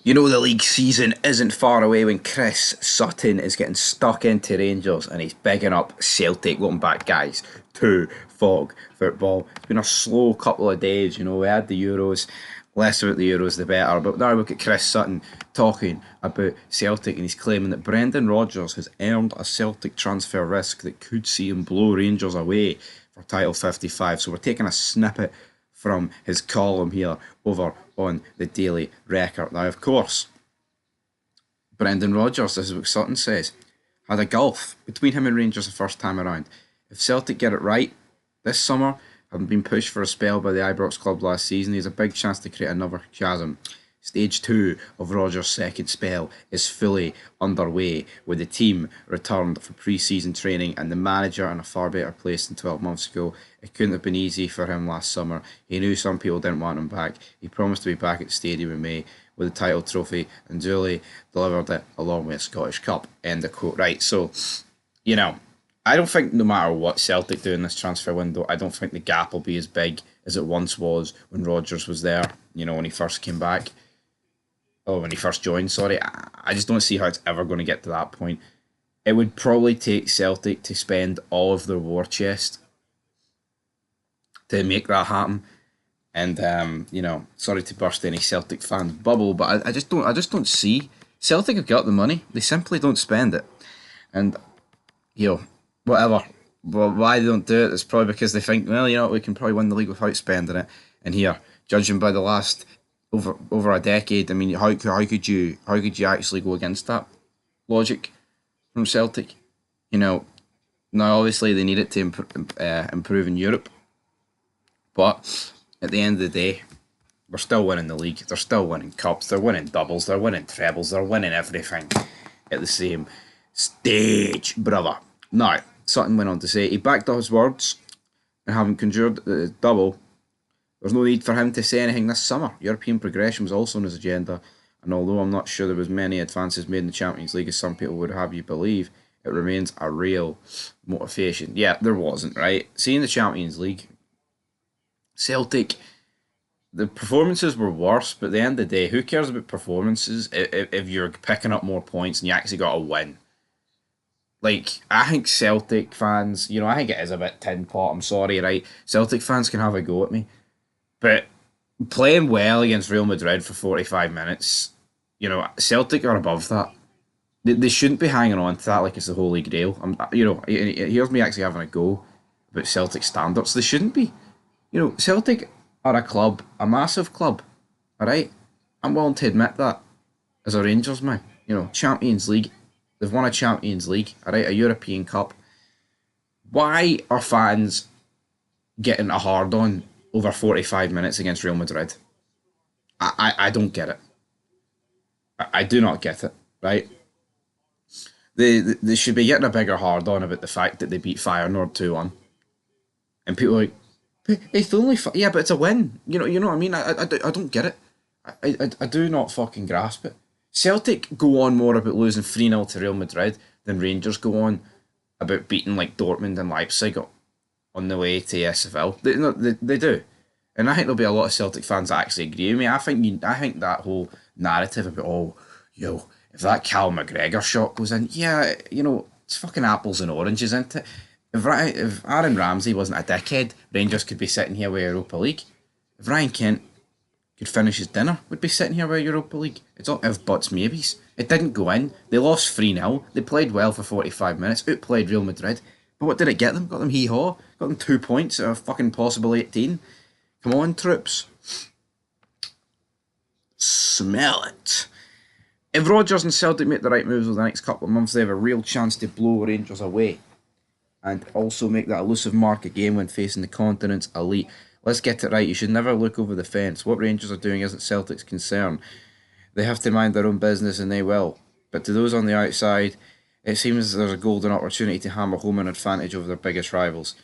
You know the league season isn't far away when Chris Sutton is getting stuck into Rangers and he's bigging up Celtic. Welcome back, guys, to Fog Football. It's been a slow couple of days, we had the Euros, less about the Euros the better, but now look at Chris Sutton talking about Celtic and he's claiming that Brendan Rodgers has earned a Celtic transfer risk that could see him blow Rangers away for title 55. So we're taking a snippet from his column here over on the Daily Record. Now, of course, Brendan Rodgers, this is what Sutton says, had a gulf between him and Rangers the first time around. If Celtic get it right this summer, having been pushed for a spell by the Ibrox club last season, he has a big chance to create another chasm. Stage 2 of Rodgers' second spell is fully underway, with the team returned for pre-season training and the manager in a far better place than 12 months ago. It couldn't have been easy for him last summer. He knew some people didn't want him back. He promised to be back at the stadium in May with the title trophy and duly delivered it along with a Scottish Cup. End of quote. Right, so, I don't think no matter what Celtic do in this transfer window, I don't think the gap will be as big as it once was when Rodgers was there, when he first came back. Oh, when he first joined, sorry. I just don't see how it's ever going to get to that point. It would probably take Celtic to spend all of their war chest to make that happen. And sorry to burst any Celtic fans bubble, but I just don't see Celtic have got the money. They simply don't spend it. And whatever. Well, why they don't do it is probably because they think, well, we can probably win the league without spending it. And here, judging by the last over a decade, I mean, how could you actually go against that logic from Celtic? Now obviously they need it to improve in Europe, but at the end of the day, we're still winning the league. They're still winning cups. They're winning doubles. They're winning trebles. They're winning everything at the same stage, brother. Now, Sutton went on to say he backed up his words and having conjured the double. There's no need for him to say anything this summer. European progression was also on his agenda, and although I'm not sure there was many advances made in the Champions League as some people would have you believe, it remains a real motivation. Yeah, there wasn't, right? Seeing the Champions League, Celtic, the performances were worse, but at the end of the day, who cares about performances if you're picking up more points and you actually got a win? Like, I think Celtic fans, I think it is a bit tin pot, I'm sorry, right? Celtic fans can have a go at me. But playing well against Real Madrid for 45 minutes, Celtic are above that. They shouldn't be hanging on to that like it's the Holy Grail. Here's me actually having a go about Celtic standards. They shouldn't be. Celtic are a club, a massive club, alright? I'm willing to admit that as a Rangers man. Champions League. They've won a Champions League, alright? A European Cup. Why are fans getting a hard on over 45 minutes against Real Madrid? I don't get it. I do not get it, right? They should be getting a bigger hard on about the fact that they beat Feyenoord 2-1. And people are like, it's only, yeah, but it's a win. You know what I mean? I don't get it. I do not fucking grasp it. Celtic go on more about losing 3-0 to Real Madrid than Rangers go on about beating like Dortmund and Leipzig on the way to SFL. They do. And I think there'll be a lot of Celtic fans that actually agree with me. I think that whole narrative about, if that Cal McGregor shot goes in, yeah, it's fucking apples and oranges, isn't it? If Aaron Ramsey wasn't a dickhead, Rangers could be sitting here with Europa League. If Ryan Kent could finish his dinner, we'd be sitting here with Europa League. It's all if buts maybes. It didn't go in. They lost 3-0. They played well for 45 minutes. Outplayed Real Madrid. But what did it get them? Got them hee-haw. Got them 2 points out of fucking possible 18. Come on, troops. Smell it. If Rodgers and Celtic make the right moves over the next couple of months, they have a real chance to blow Rangers away and also make that elusive mark again when facing the continent's elite. Let's get it right. You should never look over the fence. What Rangers are doing isn't Celtic's concern. They have to mind their own business and they will. But to those on the outside, it seems there's a golden opportunity to hammer home an advantage over their biggest rivals.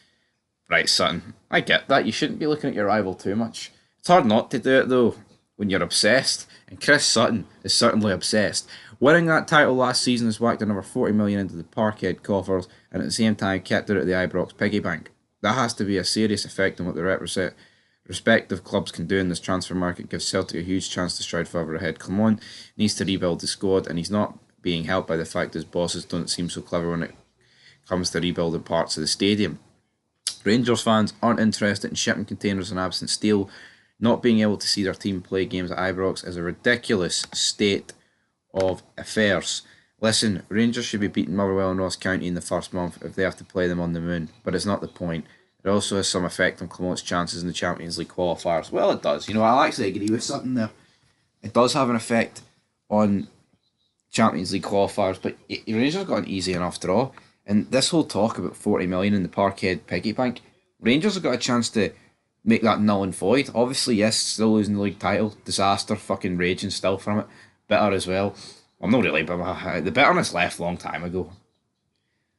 Right, Sutton, I get that. You shouldn't be looking at your rival too much. It's hard not to do it, though, when you're obsessed. And Chris Sutton is certainly obsessed. Winning that title last season has whacked another 40 million into the Parkhead coffers and at the same time kept it at the Ibrox piggy bank. That has to be a serious effect on what the Respective clubs can do in this transfer market gives Celtic a huge chance to stride further ahead. Clement needs to rebuild the squad, and he's not being helped by the fact his bosses don't seem so clever when it comes to rebuilding parts of the stadium. Rangers fans aren't interested in shipping containers and absent steel. Not being able to see their team play games at Ibrox is a ridiculous state of affairs. Listen, Rangers should be beating Motherwell and Ross County in the first month if they have to play them on the moon, but it's not the point. It also has some effect on Clement's chances in the Champions League qualifiers. Well, it does. I'll actually agree with something there. It does have an effect on Champions League qualifiers, but Rangers got an easy enough draw. And this whole talk about 40 million in the Parkhead piggy bank, Rangers have got a chance to make that null and void. Obviously, yes, still losing the league title, disaster, fucking raging still from it, bitter as well. Well, not really, but the bitterness left a long time ago.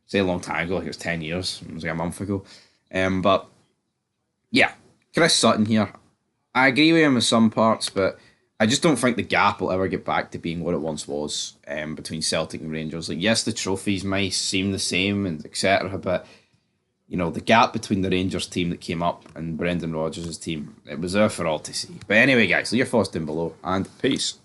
Say a long time ago, like it was 10 years, it was like a month ago. But yeah, Chris Sutton here. I agree with him with some parts, but I just don't think the gap will ever get back to being what it once was between Celtic and Rangers. Like, yes, the trophies might seem the same and etc., but the gap between the Rangers team that came up and Brendan Rodgers' team, it was there for all to see. But anyway, guys, leave your thoughts down below, and peace.